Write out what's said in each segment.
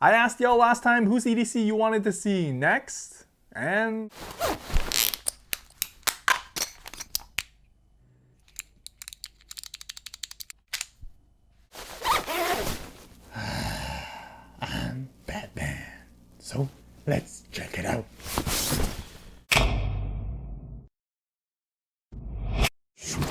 I asked y'all last time whose EDC you wanted to see next, and I'm Batman, so let's check it out.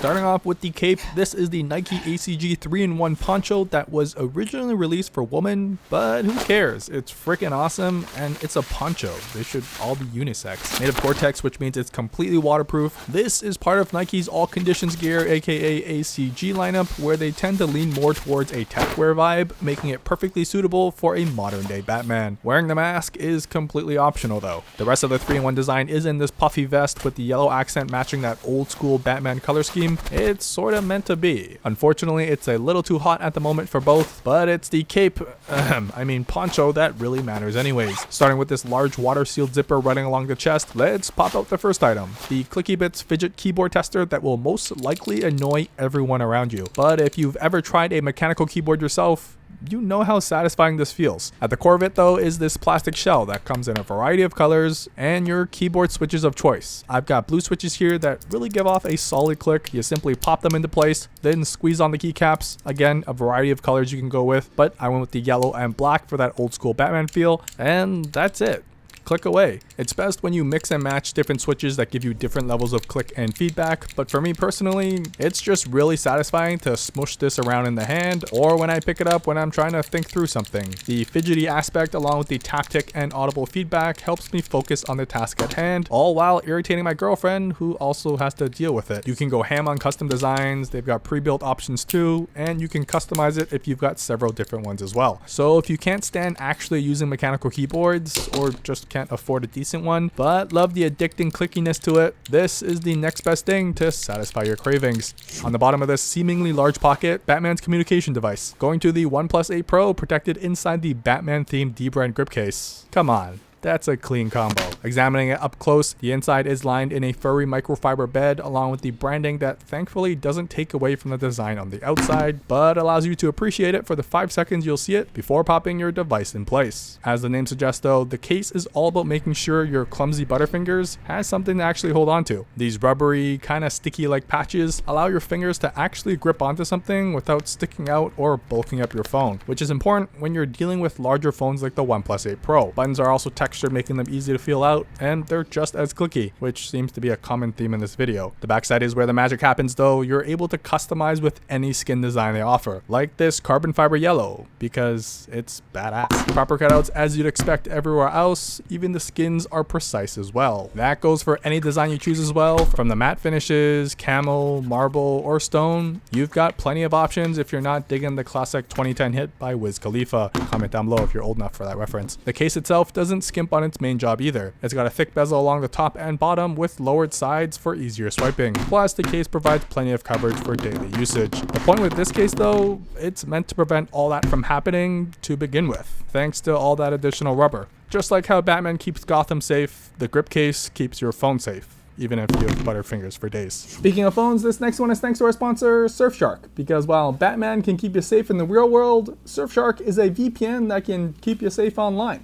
starting off with the cape, this is the Nike ACG 3-in-1 poncho that was originally released for women, but who cares? It's freaking awesome, and it's a poncho. They should all be unisex. Made of Gore-Tex, which means it's completely waterproof. This is part of Nike's All Conditions Gear, aka ACG lineup, where they tend to lean more towards a tech wear vibe, making it perfectly suitable for a modern day Batman. Wearing the mask is completely optional though. The rest of the 3-in-1 design is in this puffy vest with the yellow accent matching that old school Batman color scheme. It's sort of meant to be. Unfortunately, it's a little too hot at the moment for both, but it's the cape, poncho that really matters anyways. Starting with this large water sealed zipper running along the chest, let's pop out the first item, the Clickeybits fidget keyboard tester that will most likely annoy everyone around you. But if you've ever tried a mechanical keyboard yourself, you know how satisfying this feels. At the core of it though is this plastic shell that comes in a variety of colors and your keyboard switches of choice. I've got blue switches here that really give off a solid click. You simply pop them into place, then squeeze on the keycaps. Again, a variety of colors you can go with, but I went with the yellow and black for that old school Batman feel, and that's it. Click away. It's best when you mix and match different switches that give you different levels of click and feedback, but for me personally, it's just really satisfying to smush this around in the hand, or when I pick it up when I'm trying to think through something. The fidgety aspect along with the taptic and audible feedback helps me focus on the task at hand, all while irritating my girlfriend who also has to deal with it. You can go ham on custom designs, they've got pre-built options too, and you can customize it if you've got several different ones as well. So if you can't stand actually using mechanical keyboards, or just can't afford a decent one, but love the addicting clickiness to it, this is the next best thing to satisfy your cravings. On the bottom of this seemingly large pocket, Batman's communication device, going to the OnePlus 8 Pro protected inside the Batman themed dbrand grip case. Come on. That's a clean combo. Examining it up close, the inside is lined in a furry microfiber bed along with the branding that thankfully doesn't take away from the design on the outside, but allows you to appreciate it for the 5 seconds you'll see it before popping your device in place. As the name suggests though, the case is all about making sure your clumsy butterfingers has something to actually hold on to. These rubbery, kind of sticky like patches allow your fingers to actually grip onto something without sticking out or bulking up your phone, which is important when you're dealing with larger phones like the OnePlus 8 Pro. Buttons are also textured, making them easy to feel out, and they're just as clicky, which seems to be a common theme in this video. The backside is where the magic happens though. You're able to customize with any skin design they offer, like this carbon fiber yellow, because it's badass. Proper cutouts as you'd expect everywhere else, even the skins are precise as well. That goes for any design you choose as well, from the matte finishes, camel, marble, or stone. You've got plenty of options if you're not digging the classic 2010 hit by Wiz Khalifa. Comment down below if you're old enough for that reference. The case itself doesn't skimp on its main job either. It's got a thick bezel along the top and bottom with lowered sides for easier swiping. Plus, the case provides plenty of coverage for daily usage. The point with this case though, it's meant to prevent all that from happening to begin with, thanks to all that additional rubber. Just like how Batman keeps Gotham safe, the grip case keeps your phone safe, even if you have butterfingers for days. Speaking of phones, this next one is thanks to our sponsor, Surfshark, because while Batman can keep you safe in the real world, Surfshark is a VPN that can keep you safe online.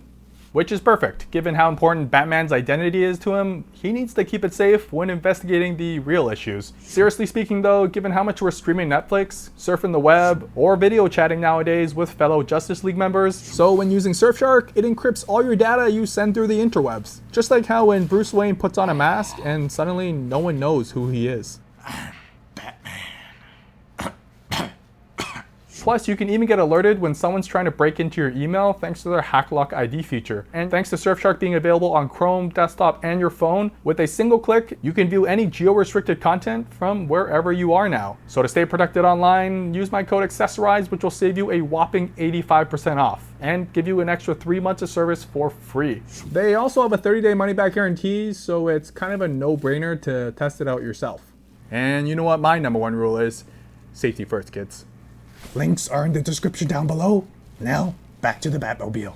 Which is perfect, given how important Batman's identity is to him. He needs to keep it safe when investigating the real issues. Seriously speaking though, given how much we're streaming Netflix, surfing the web, or video chatting nowadays with fellow Justice League members, so when using Surfshark, it encrypts all your data you send through the interwebs. Just like how when Bruce Wayne puts on a mask and suddenly no one knows who he is. Plus, you can even get alerted when someone's trying to break into your email thanks to their Hiplok ID feature. And thanks to Surfshark being available on Chrome, desktop, and your phone, with a single click, you can view any geo-restricted content from wherever you are now. So to stay protected online, use my code ACCESSORIZE, which will save you a whopping 85% off and give you an extra 3 months of service for free. They also have a 30-day money-back guarantee, so it's kind of a no-brainer to test it out yourself. And you know what my #1 rule is? Safety first, kids. Links are in the description down below. Now, back to the Batmobile.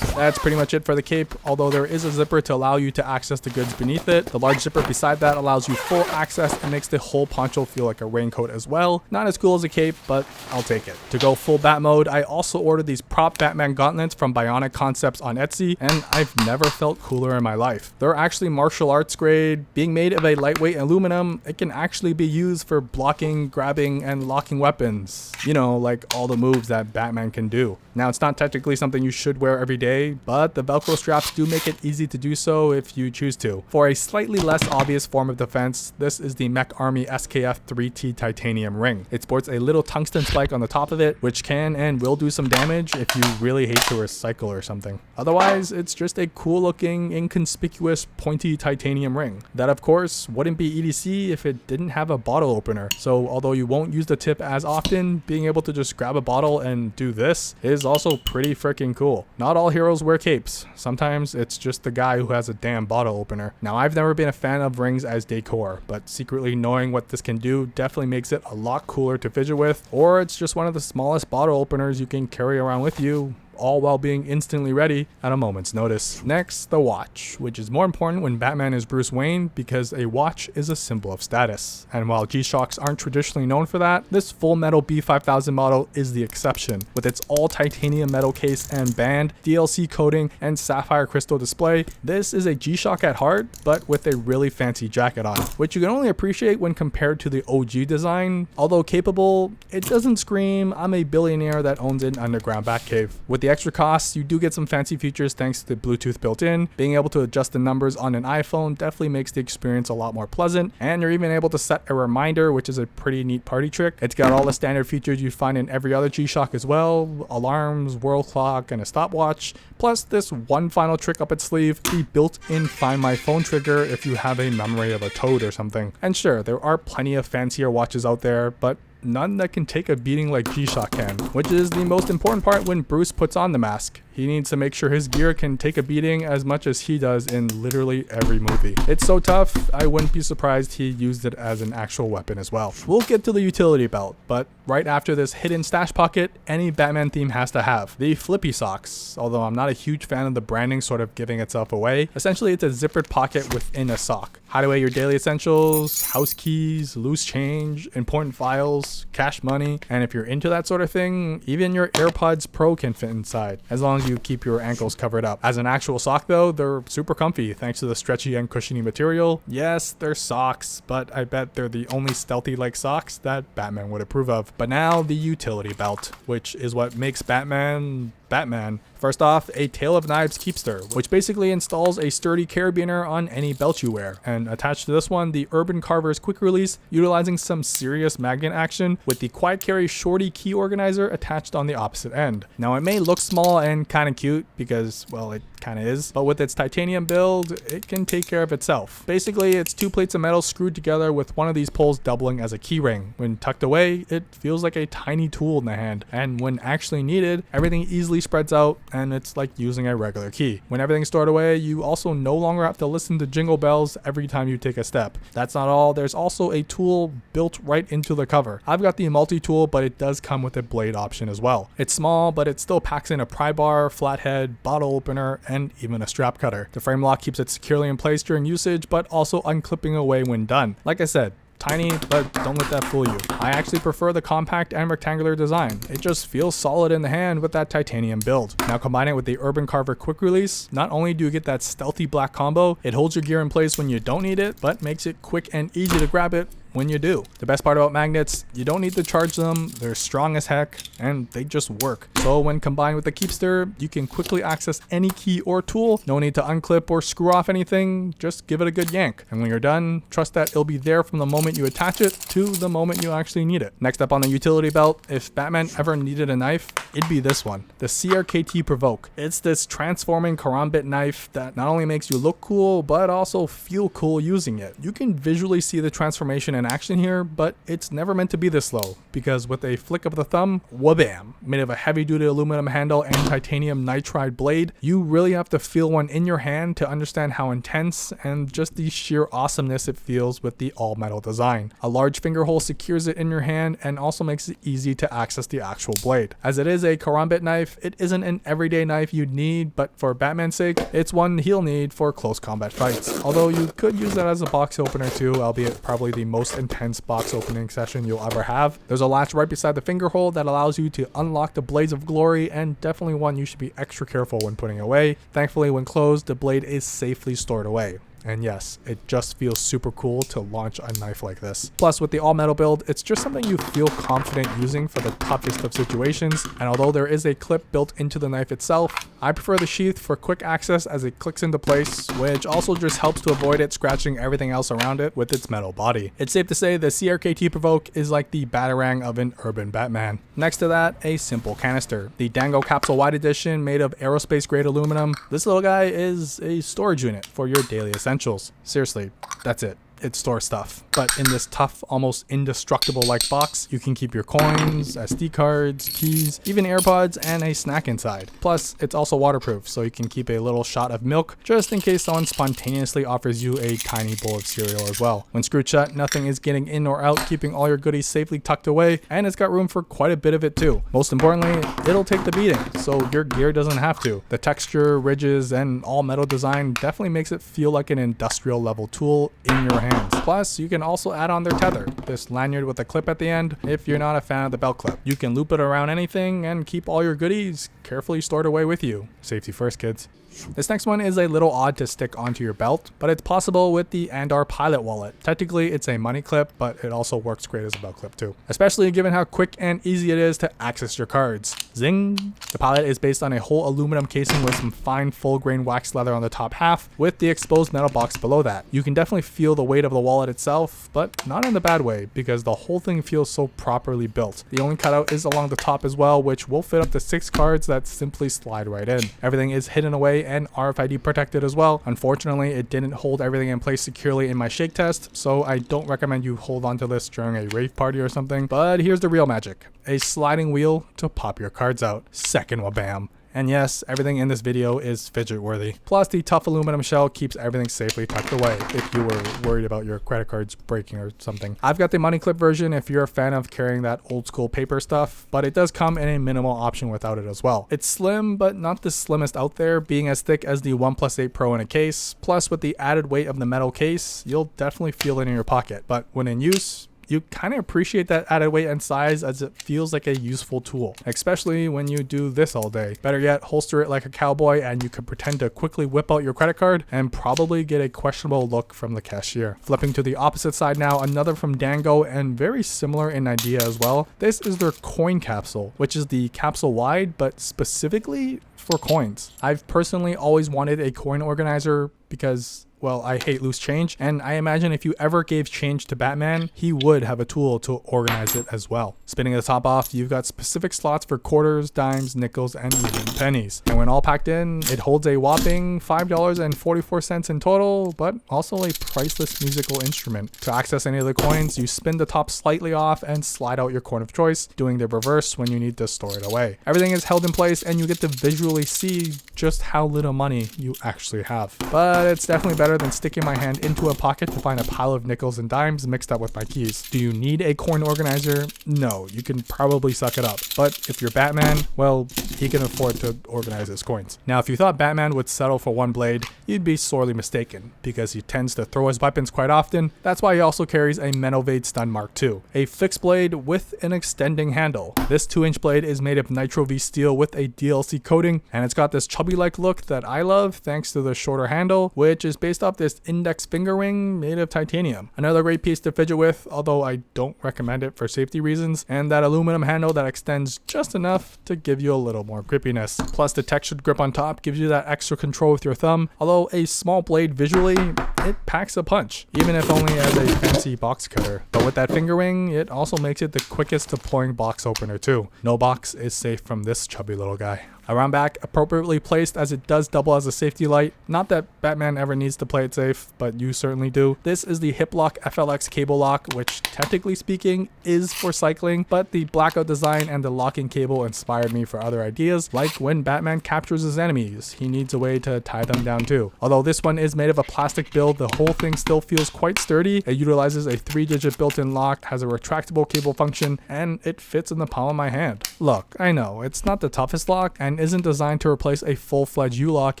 That's pretty much it for the cape, although there is a zipper to allow you to access the goods beneath it. The large zipper beside that allows you full access and makes the whole poncho feel like a raincoat as well. Not as cool as a cape, but I'll take it. To go full bat mode, I also ordered these prop Batman gauntlets from Bionic Concepts on Etsy, and I've never felt cooler in my life. They're actually martial arts grade. Being made of a lightweight aluminum, it can actually be used for blocking, grabbing, and locking weapons. You know, like all the moves that Batman can do. Now, it's not technically something you should wear every day, but the Velcro straps do make it easy to do so if you choose to. For a slightly less obvious form of defense, this is the MecArmy SKF 3T titanium ring. It sports a little tungsten spike on the top of it, which can and will do some damage if you really hate to recycle or something. Otherwise, it's just a cool looking, inconspicuous, pointy titanium ring. That, of course, wouldn't be EDC if it didn't have a bottle opener. So although you won't use the tip as often, being able to just grab a bottle and do this is also pretty freaking cool. Not all heroes wear capes. Sometimes it's just the guy who has a damn bottle opener. Now, I've never been a fan of rings as decor, but secretly knowing what this can do definitely makes it a lot cooler to fidget with, or it's just one of the smallest bottle openers you can carry around with you, all while being instantly ready at a moment's notice. Next, the watch, which is more important when Batman is Bruce Wayne because a watch is a symbol of status. And while G-Shocks aren't traditionally known for that, this full metal B5000 model is the exception. With its all titanium metal case and band, DLC coating, and sapphire crystal display, this is a G-Shock at heart, but with a really fancy jacket on, which you can only appreciate when compared to the OG design. Although capable, it doesn't scream, I'm a billionaire that owns an underground Batcave. With the extra costs, you do get some fancy features thanks to the Bluetooth built in. Being able to adjust the numbers on an iPhone definitely makes the experience a lot more pleasant, and you're even able to set a reminder, which is a pretty neat party trick. It's got all the standard features you find in every other G-Shock as well: alarms, world clock, and a stopwatch, plus this one final trick up its sleeve, the built-in Find My Phone trigger if you have a memory of a toad or something. And sure, there are plenty of fancier watches out there, but none that can take a beating like G-Shock can, which is the most important part when Bruce puts on the mask. He needs to make sure his gear can take a beating as much as he does in literally every movie. It's so tough, I wouldn't be surprised he used it as an actual weapon as well. We'll get to the utility belt, but right after this hidden stash pocket, any Batman theme has to have the Flippysox. Although I'm not a huge fan of the branding sort of giving itself away. Essentially, it's a zippered pocket within a sock. Hide away your daily essentials, house keys, loose change, important files, cash money, and if you're into that sort of thing, even your AirPods Pro can fit inside, as long as you keep your ankles covered up. As an actual sock though, they're super comfy thanks to the stretchy and cushiony material. Yes, they're socks, but I bet they're the only stealthy like socks that Batman would approve of. But now the utility belt, which is what makes Batman Batman. First off, a Tale of Knives Keypster, which basically installs a sturdy carabiner on any belt you wear. And attached to this one, the Urban Carvers quick release, utilizing some serious magnet action with the quiet carry Shorty key organizer attached on the opposite end. Now, it may look small and kind of cute because, well, it kind of is, but with its titanium build, it can take care of itself. Basically, it's two plates of metal screwed together with one of these poles doubling as a key ring. When tucked away, it feels like a tiny tool in the hand, and when actually needed, everything easily spreads out and it's like using a regular key. When everything's stored away, you also no longer have to listen to jingle bells every time you take a step. That's not all, there's also a tool built right into the cover. I've got the multi-tool, but it does come with a blade option as well. It's small, but it still packs in a pry bar, flathead, bottle opener, and even a strap cutter. The frame lock keeps it securely in place during usage, but also unclipping away when done. Like I said, tiny, but don't let that fool you. I actually prefer the compact and rectangular design. It just feels solid in the hand with that titanium build. Now combine it with the Urban Carver quick release, not only do you get that stealthy black combo, it holds your gear in place when you don't need it, but makes it quick and easy to grab it when you do. The best part about magnets, you don't need to charge them, they're strong as heck, and they just work. So when combined with the Keypster, you can quickly access any key or tool. No need to unclip or screw off anything, just give it a good yank. And when you're done, trust that it'll be there from the moment you attach it to the moment you actually need it. Next up on the utility belt, if Batman ever needed a knife, it'd be this one, the CRKT Provoke. It's this transforming karambit knife that not only makes you look cool, but also feel cool using it. You can visually see the transformation in in action here, but it's never meant to be this slow, because with a flick of the thumb, whabam, made of a heavy-duty aluminum handle and titanium nitride blade, you really have to feel one in your hand to understand how intense and just the sheer awesomeness it feels with the all-metal design. A large finger hole secures it in your hand and also makes it easy to access the actual blade. As it is a karambit knife, it isn't an everyday knife you'd need, but for Batman's sake, it's one he'll need for close combat fights. Although you could use that as a box opener too, albeit probably the most intense box opening session you'll ever have. There's a latch right beside the finger hole that allows you to unlock the blades of glory, and definitely one you should be extra careful when putting away. Thankfully, when closed, the blade is safely stored away. And yes, it just feels super cool to launch a knife like this. Plus, with the all-metal build, it's just something you feel confident using for the toughest of situations, and although there is a clip built into the knife itself, I prefer the sheath for quick access as it clicks into place, which also just helps to avoid it scratching everything else around it with its metal body. It's safe to say the CRKT Provoke is like the Batarang of an urban Batman. Next to that, a simple canister. The Dango Capsule Wide Edition made of aerospace-grade aluminum. This little guy is a storage unit for your daily essentials. Seriously, that's it. It stores stuff. But in this tough, almost indestructible like box, you can keep your coins, SD cards, keys, even AirPods, and a snack inside. Plus, it's also waterproof, so you can keep a little shot of milk just in case someone spontaneously offers you a tiny bowl of cereal as well. When screwed shut, nothing is getting in or out, keeping all your goodies safely tucked away, and it's got room for quite a bit of it too. Most importantly, it'll take the beating, so your gear doesn't have to. The texture, ridges, and all metal design definitely makes it feel like an industrial level tool in your hands. Plus, you can also add on their tether, this lanyard with a clip at the end if you're not a fan of the belt clip. You can loop it around anything and keep all your goodies carefully stored away with you. Safety first, kids. This next one is a little odd to stick onto your belt, but it's possible with the Andar Pilot Wallet. Technically, it's a money clip, but it also works great as a belt clip too, especially given how quick and easy it is to access your cards. Zing! The Pilot is based on a whole aluminum casing with some fine full-grain wax leather on the top half, with the exposed metal box below that. You can definitely feel the weight of the wallet itself, but not in the bad way, because the whole thing feels so properly built. The only cutout is along the top as well, which will fit up to 6 cards that simply slide right in. Everything is hidden away and RFID protected as well. Unfortunately, it didn't hold everything in place securely in my shake test, so I don't recommend you hold onto this during a rave party or something. But here's the real magic. A sliding wheel to pop your cards out. Second wabam. And yes, everything in this video is fidget worthy. Plus, the tough aluminum shell keeps everything safely tucked away if you were worried about your credit cards breaking or something. I've got the money clip version if you're a fan of carrying that old school paper stuff, but it does come in a minimal option without it as well. It's slim, but not the slimmest out there, being as thick as the OnePlus 8 Pro in a case. Plus, with the added weight of the metal case, you'll definitely feel it in your pocket. But when in use, you kind of appreciate that added weight and size as it feels like a useful tool, especially when you do this all day. Better yet, holster it like a cowboy and you can pretend to quickly whip out your credit card and probably get a questionable look from the cashier. Flipping to the opposite side now, another from Dango and very similar in idea as well. This is their coin capsule, which is the capsule wide, but specifically for coins. I've personally always wanted a coin organizer because, well, I hate loose change, and I imagine if you ever gave change to Batman, he would have a tool to organize it as well. Spinning the top off, you've got specific slots for quarters, dimes, nickels, and even pennies. And when all packed in, it holds a whopping $5.44 in total, but also a priceless musical instrument. To access any of the coins, you spin the top slightly off and slide out your coin of choice, doing the reverse when you need to store it away. Everything is held in place and you get to visually see just how little money you actually have. But it's definitely better than sticking my hand into a pocket to find a pile of nickels and dimes mixed up with my keys. Do you need a coin organizer? No, you can probably suck it up. But if you're Batman, well, he can afford to organize his coins. Now, if you thought Batman would settle for one blade, you'd be sorely mistaken, because he tends to throw his weapons quite often. That's why he also carries a Menovade S.T.U.N Mark II, a fixed blade with an extending handle. This 2-inch blade is made of Nitro V steel with a DLC coating, and it's got this chubby-like look that I love thanks to the shorter handle, which is based off this index finger ring made of titanium. Another great piece to fidget with, although I don't recommend it for safety reasons, and that aluminum handle that extends just enough to give you a little more grippiness. Plus, the textured grip on top gives you that extra control with your thumb, although a small blade visually, it packs a punch, even if only as a fancy box cutter. But with that finger ring, it also makes it the quickest deploying box opener too. No box is safe from this chubby little guy. Around back, appropriately placed as it does double as a safety light. Not that Batman ever needs to play it safe, but you certainly do. This is the Hiplok FLX cable lock, which technically speaking is for cycling, but the Blackout design and the locking cable inspired me for other ideas, like when Batman captures his enemies. He needs a way to tie them down too. Although this one is made of a plastic build, the whole thing still feels quite sturdy. It utilizes a 3-digit built-in lock, has a retractable cable function, and it fits in the palm of my hand. Look, I know, it's not the toughest lock, and isn't designed to replace a full-fledged U-lock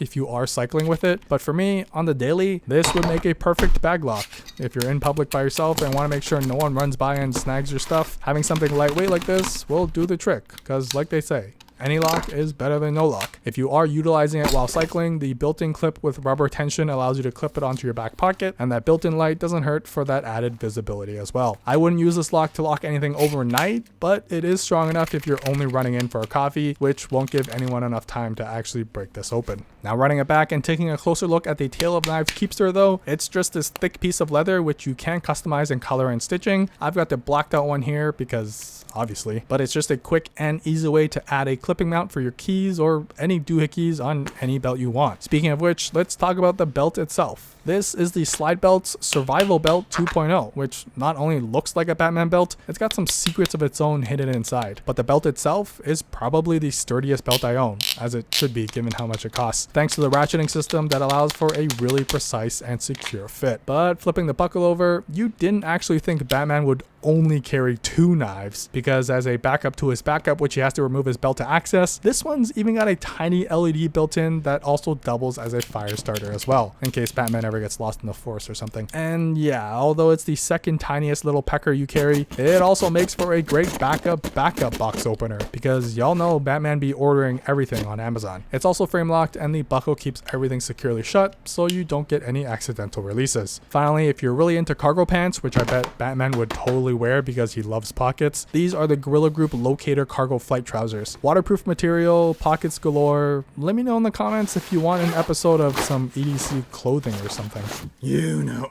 if you are cycling with it, but for me, on the daily, this would make a perfect bag lock. If you're in public by yourself and want to make sure no one runs by and snags your stuff, having something lightweight like this will do the trick, because like they say, any lock is better than no lock. If you are utilizing it while cycling, the built-in clip with rubber tension allows you to clip it onto your back pocket, and that built-in light doesn't hurt for that added visibility as well. I wouldn't use this lock to lock anything overnight, but it is strong enough if you're only running in for a coffee, which won't give anyone enough time to actually break this open. Now running it back and taking a closer look at the Tale of Knives Keypster though, it's just this thick piece of leather which you can customize in color and stitching. I've got the blacked out one here because obviously, but it's just a quick and easy way to add a clipping mount for your keys or any doohickeys on any belt you want. Speaking of which, let's talk about the belt itself. This is the SlideBelts Survival Belt 2.0, which not only looks like a Batman belt, it's got some secrets of its own hidden inside. But the belt itself is probably the sturdiest belt I own, as it should be given how much it costs, thanks to the ratcheting system that allows for a really precise and secure fit. But flipping the buckle over, you didn't actually think Batman would only carry 2 knives, because as a backup to his backup, which he has to remove his belt to access, this one's even got a tiny LED built in that also doubles as a fire starter as well, in case Batman ever gets lost in the forest or something. And yeah, although it's the second tiniest little pecker you carry, it also makes for a great backup box opener, because y'all know Batman be ordering everything on Amazon. It's also frame locked, and the buckle keeps everything securely shut, so you don't get any accidental releases. Finally, if you're really into cargo pants, which I bet Batman would totally wear because he loves pockets, these are the Guerilla Group Locator cargo flight trousers. Waterproof material, pockets galore. Let me know in the comments if you want an episode of some EDC clothing or something. You know.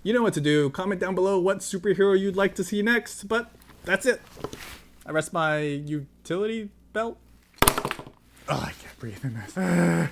You know what to do. Comment down below what superhero you'd like to see next, but that's it. I rest my utility belt. Oh, I can't breathe in this.